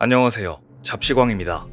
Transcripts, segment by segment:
안녕하세요. 잡시광입니다.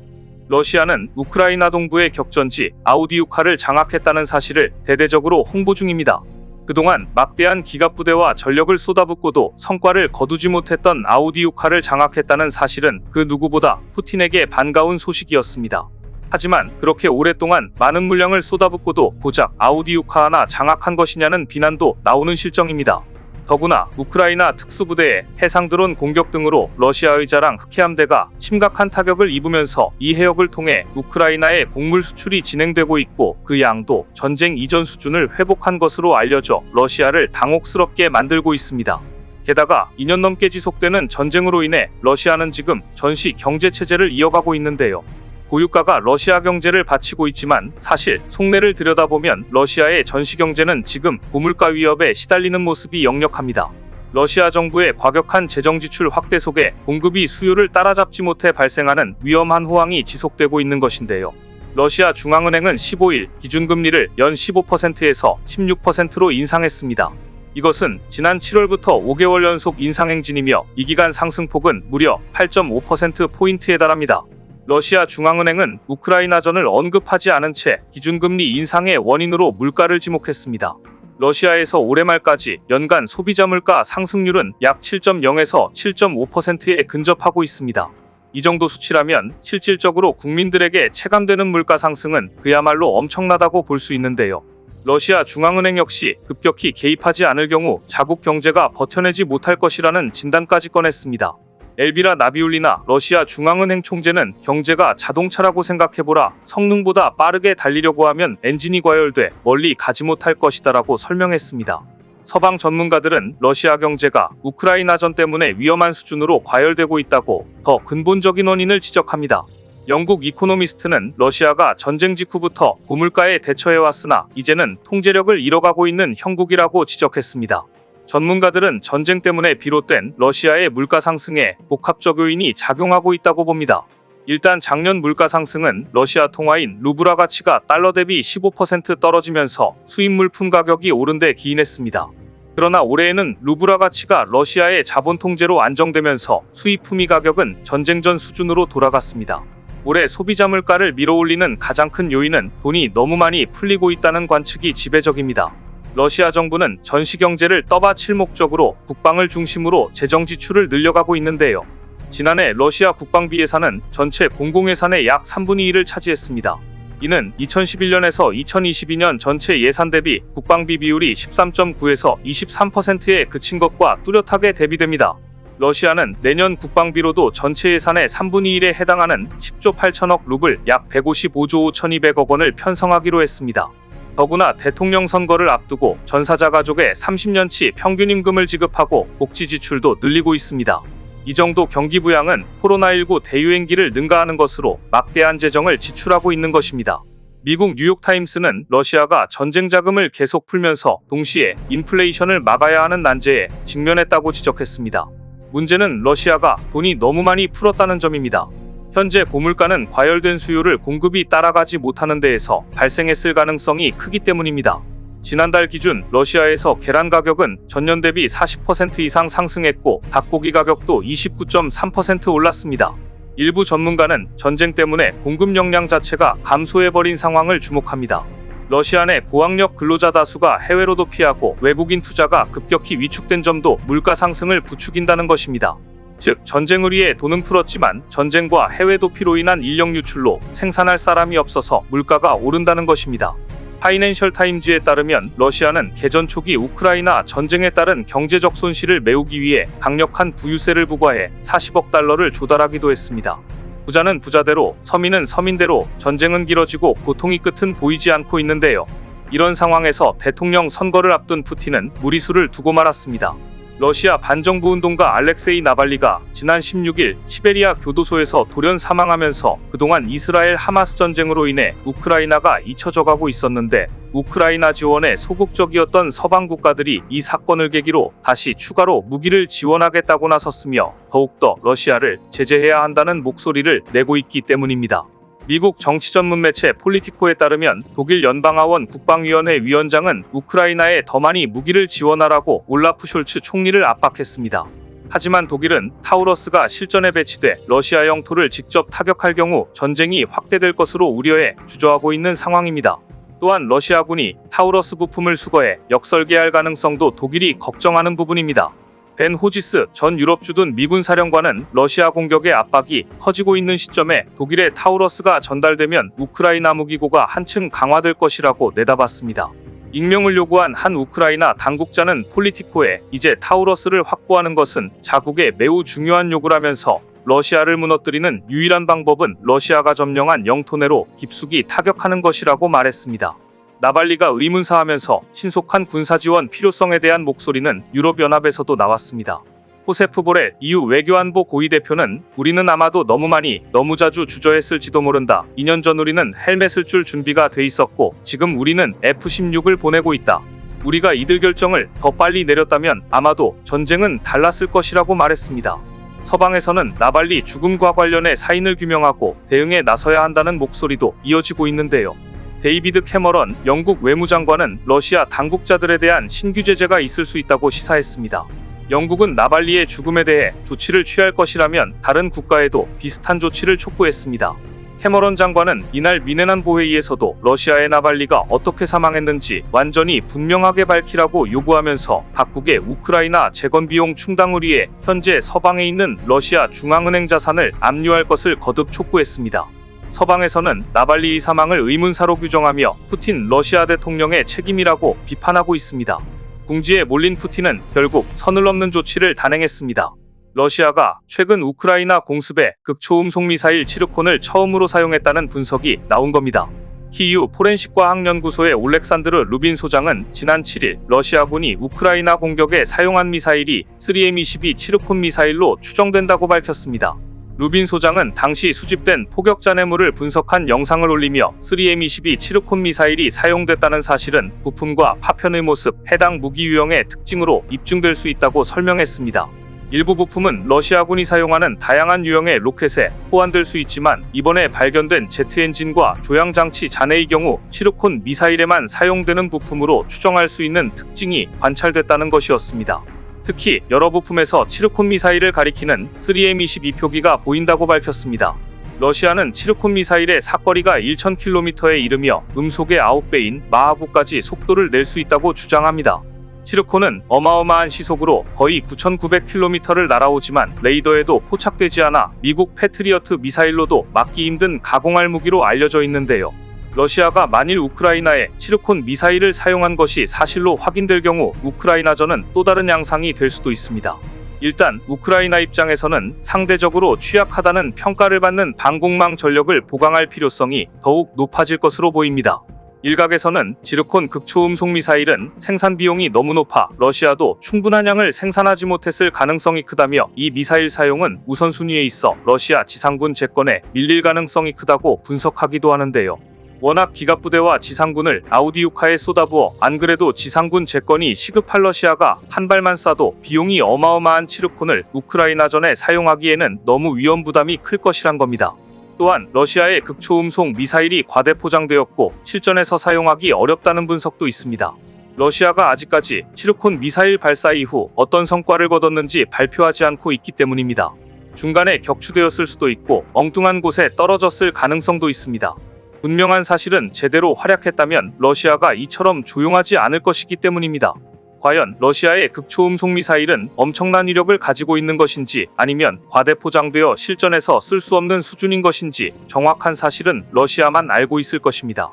러시아는 우크라이나 동부의 격전지 아우디우카를 장악했다는 사실을 대대적으로 홍보 중입니다. 그동안 막대한 기갑부대와 전력을 쏟아붓고도 성과를 거두지 못했던 아우디우카를 장악했다는 사실은 그 누구보다 푸틴에게 반가운 소식이었습니다. 하지만 그렇게 오랫동안 많은 물량을 쏟아붓고도 고작 아우디우카 하나 장악한 것이냐는 비난도 나오는 실정입니다. 더구나 우크라이나 특수부대의 해상드론 공격 등으로 러시아의 자랑 흑해함대가 심각한 타격을 입으면서 이 해역을 통해 우크라이나의 곡물 수출이 진행되고 있고 그 양도 전쟁 이전 수준을 회복한 것으로 알려져 러시아를 당혹스럽게 만들고 있습니다. 게다가 2년 넘게 지속되는 전쟁으로 인해 러시아는 지금 전시 경제체제를 이어가고 있는데요. 고유가가 러시아 경제를 받치고 있지만 사실 속내를 들여다보면 러시아의 전시경제는 지금 고물가 위협에 시달리는 모습이 역력합니다. 러시아 정부의 과격한 재정지출 확대 속에 공급이 수요를 따라잡지 못해 발생하는 위험한 호황이 지속되고 있는 것인데요. 러시아 중앙은행은 15일 기준금리를 연 15%에서 16%로 인상했습니다. 이것은 지난 7월부터 5개월 연속 인상 행진이며 이 기간 상승폭은 무려 8.5%포인트에 달합니다. 러시아 중앙은행은 우크라이나전을 언급하지 않은 채 기준금리 인상의 원인으로 물가를 지목했습니다. 러시아에서 올해 말까지 연간 소비자 물가 상승률은 약 7.0에서 7.5%에 근접하고 있습니다. 이 정도 수치라면 실질적으로 국민들에게 체감되는 물가 상승은 그야말로 엄청나다고 볼 수 있는데요. 러시아 중앙은행 역시 급격히 개입하지 않을 경우 자국 경제가 버텨내지 못할 것이라는 진단까지 꺼냈습니다. 엘비라 나비울리나 러시아 중앙은행 총재는 경제가 자동차라고 생각해보라. 성능보다 빠르게 달리려고 하면 엔진이 과열돼 멀리 가지 못할 것이다라고 설명했습니다. 서방 전문가들은 러시아 경제가 우크라이나전 때문에 위험한 수준으로 과열되고 있다고 더 근본적인 원인을 지적합니다. 영국 이코노미스트는 러시아가 전쟁 직후부터 고물가에 대처해왔으나 이제는 통제력을 잃어가고 있는 형국이라고 지적했습니다. 전문가들은 전쟁 때문에 비롯된 러시아의 물가 상승에 복합적 요인이 작용하고 있다고 봅니다. 일단 작년 물가 상승은 러시아 통화인 루브라 가치가 달러 대비 15% 떨어지면서 수입 물품 가격이 오른 데 기인했습니다. 그러나 올해에는 루브라 가치가 러시아의 자본 통제로 안정되면서 수입 품위 가격은 전쟁 전 수준으로 돌아갔습니다. 올해 소비자 물가를 밀어올리는 가장 큰 요인은 돈이 너무 많이 풀리고 있다는 관측이 지배적입니다. 러시아 정부는 전시 경제를 떠받칠 목적으로 국방을 중심으로 재정 지출을 늘려가고 있는데요. 지난해 러시아 국방비 예산은 전체 공공예산의 약 3분의 1을 차지했습니다. 이는 2011년에서 2022년 전체 예산 대비 국방비 비율이 13.9에서 23%에 그친 것과 뚜렷하게 대비됩니다. 러시아는 내년 국방비로도 전체 예산의 3분의 1에 해당하는 10조 8천억 루블 약 155조 5,200억 원을 편성하기로 했습니다. 더구나 대통령 선거를 앞두고 전사자 가족에 30년치 평균 임금을 지급하고 복지 지출도 늘리고 있습니다. 이 정도 경기 부양은 코로나19 대유행기를 능가하는 것으로 막대한 재정을 지출하고 있는 것입니다. 미국 뉴욕타임스는 러시아가 전쟁 자금을 계속 풀면서 동시에 인플레이션을 막아야 하는 난제에 직면했다고 지적했습니다. 문제는 러시아가 돈이 너무 많이 풀었다는 점입니다. 현재 고물가는 과열된 수요를 공급이 따라가지 못하는 데에서 발생했을 가능성이 크기 때문입니다. 지난달 기준 러시아에서 계란 가격은 전년 대비 40% 이상 상승했고 닭고기 가격도 29.3% 올랐습니다. 일부 전문가는 전쟁 때문에 공급 역량 자체가 감소해버린 상황을 주목합니다. 러시아 내 고학력 근로자 다수가 해외로 도피하고 외국인 투자가 급격히 위축된 점도 물가 상승을 부추긴다는 것입니다. 즉 전쟁을 위해 돈은 풀었지만 전쟁과 해외 도피로 인한 인력 유출로 생산할 사람이 없어서 물가가 오른다는 것입니다. 파이낸셜 타임즈에 따르면 러시아는 개전 초기 우크라이나 전쟁에 따른 경제적 손실을 메우기 위해 강력한 부유세를 부과해 40억 달러를 조달하기도 했습니다. 부자는 부자대로, 서민은 서민대로 전쟁은 길어지고 고통의 끝은 보이지 않고 있는데요. 이런 상황에서 대통령 선거를 앞둔 푸틴은 무리수를 두고 말았습니다. 러시아 반정부 운동가 알렉세이 나발리가 지난 16일 시베리아 교도소에서 돌연 사망하면서 그동안 이스라엘 하마스 전쟁으로 인해 우크라이나가 잊혀져가고 있었는데 우크라이나 지원에 소극적이었던 서방 국가들이 이 사건을 계기로 다시 추가로 무기를 지원하겠다고 나섰으며 더욱더 러시아를 제재해야 한다는 목소리를 내고 있기 때문입니다. 미국 정치 전문 매체 폴리티코에 따르면 독일 연방하원 국방위원회 위원장은 우크라이나에 더 많이 무기를 지원하라고 올라프 숄츠 총리를 압박했습니다. 하지만 독일은 타우러스가 실전에 배치돼 러시아 영토를 직접 타격할 경우 전쟁이 확대될 것으로 우려해 주저하고 있는 상황입니다. 또한 러시아군이 타우러스 부품을 수거해 역설계할 가능성도 독일이 걱정하는 부분입니다. 벤 호지스 전 유럽 주둔 미군 사령관은 러시아 공격의 압박이 커지고 있는 시점에 독일의 타우러스가 전달되면 우크라이나 무기고가 한층 강화될 것이라고 내다봤습니다. 익명을 요구한 한 우크라이나 당국자는 폴리티코에 이제 타우러스를 확보하는 것은 자국의 매우 중요한 요구라면서 러시아를 무너뜨리는 유일한 방법은 러시아가 점령한 영토 내로 깊숙이 타격하는 것이라고 말했습니다. 나발리가 의문사하면서 신속한 군사지원 필요성에 대한 목소리는 유럽연합에서도 나왔습니다. 호세프 보렐 EU 외교안보 고위대표는 우리는 아마도 너무 자주 주저했을지도 모른다. 2년 전 우리는 헬멧을 줄 준비가 돼 있었고 지금 우리는 F-16을 보내고 있다. 우리가 이들 결정을 더 빨리 내렸다면 아마도 전쟁은 달랐을 것이라고 말했습니다. 서방에서는 나발리 죽음과 관련해 사인을 규명하고 대응에 나서야 한다는 목소리도 이어지고 있는데요. 데이비드 캐머런 영국 외무장관은 러시아 당국자들에 대한 신규 제재가 있을 수 있다고 시사했습니다. 영국은 나발리의 죽음에 대해 조치를 취할 것이라면 다른 국가에도 비슷한 조치를 촉구했습니다. 캐머런 장관은 이날 미네난보회의에서도 러시아의 나발리가 어떻게 사망했는지 완전히 분명하게 밝히라고 요구하면서 각국의 우크라이나 재건 비용 충당을 위해 현재 서방에 있는 러시아 중앙은행 자산을 압류할 것을 거듭 촉구했습니다. 서방에서는 나발리의 사망을 의문사로 규정하며 푸틴 러시아 대통령의 책임이라고 비판하고 있습니다. 궁지에 몰린 푸틴은 결국 선을 넘는 조치를 단행했습니다. 러시아가 최근 우크라이나 공습에 극초음속 미사일 치르콘을 처음으로 사용했다는 분석이 나온 겁니다. 키이우 포렌식과학연구소의 올렉산드르 루빈 소장은 지난 7일 러시아군이 우크라이나 공격에 사용한 미사일이 3M22 치르콘 미사일로 추정된다고 밝혔습니다. 루빈 소장은 당시 수집된 포격 잔해물을 분석한 영상을 올리며 3M22 치르콘 미사일이 사용됐다는 사실은 부품과 파편의 모습, 해당 무기 유형의 특징으로 입증될 수 있다고 설명했습니다. 일부 부품은 러시아군이 사용하는 다양한 유형의 로켓에 호환될 수 있지만 이번에 발견된 제트 엔진과 조향장치 잔해의 경우 치르콘 미사일에만 사용되는 부품으로 추정할 수 있는 특징이 관찰됐다는 것이었습니다. 특히 여러 부품에서 치르콘 미사일을 가리키는 3M22 표기가 보인다고 밝혔습니다. 러시아는 치르콘 미사일의 사거리가 1000km에 이르며 음속의 9배인 마하9까지 속도를 낼 수 있다고 주장합니다. 치르콘은 어마어마한 시속으로 거의 9900km를 날아오지만 레이더에도 포착되지 않아 미국 패트리어트 미사일로도 막기 힘든 가공할 무기로 알려져 있는데요. 러시아가 만일 우크라이나에 치르콘 미사일을 사용한 것이 사실로 확인될 경우 우크라이나전은 또 다른 양상이 될 수도 있습니다. 일단 우크라이나 입장에서는 상대적으로 취약하다는 평가를 받는 방공망 전력을 보강할 필요성이 더욱 높아질 것으로 보입니다. 일각에서는 지르콘 극초음속 미사일은 생산 비용이 너무 높아 러시아도 충분한 양을 생산하지 못했을 가능성이 크다며 이 미사일 사용은 우선순위에 있어 러시아 지상군 재건에 밀릴 가능성이 크다고 분석하기도 하는데요. 워낙 기갑부대와 지상군을 아우디우카에 쏟아부어 안 그래도 지상군 재건이 시급할 러시아가 한 발만 쏴도 비용이 어마어마한 치르콘을 우크라이나전에 사용하기에는 너무 위험 부담이 클 것이란 겁니다. 또한 러시아의 극초음속 미사일이 과대 포장되었고 실전에서 사용하기 어렵다는 분석도 있습니다. 러시아가 아직까지 치르콘 미사일 발사 이후 어떤 성과를 거뒀는지 발표하지 않고 있기 때문입니다. 중간에 격추되었을 수도 있고 엉뚱한 곳에 떨어졌을 가능성도 있습니다. 분명한 사실은 제대로 활약했다면 러시아가 이처럼 조용하지 않을 것이기 때문입니다. 과연 러시아의 극초음속 미사일은 엄청난 위력을 가지고 있는 것인지 아니면 과대포장되어 실전에서 쓸 수 없는 수준인 것인지 정확한 사실은 러시아만 알고 있을 것입니다.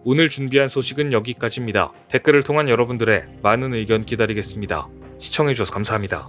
오늘 준비한 소식은 여기까지입니다. 댓글을 통한 여러분들의 많은 의견 기다리겠습니다. 시청해주셔서 감사합니다.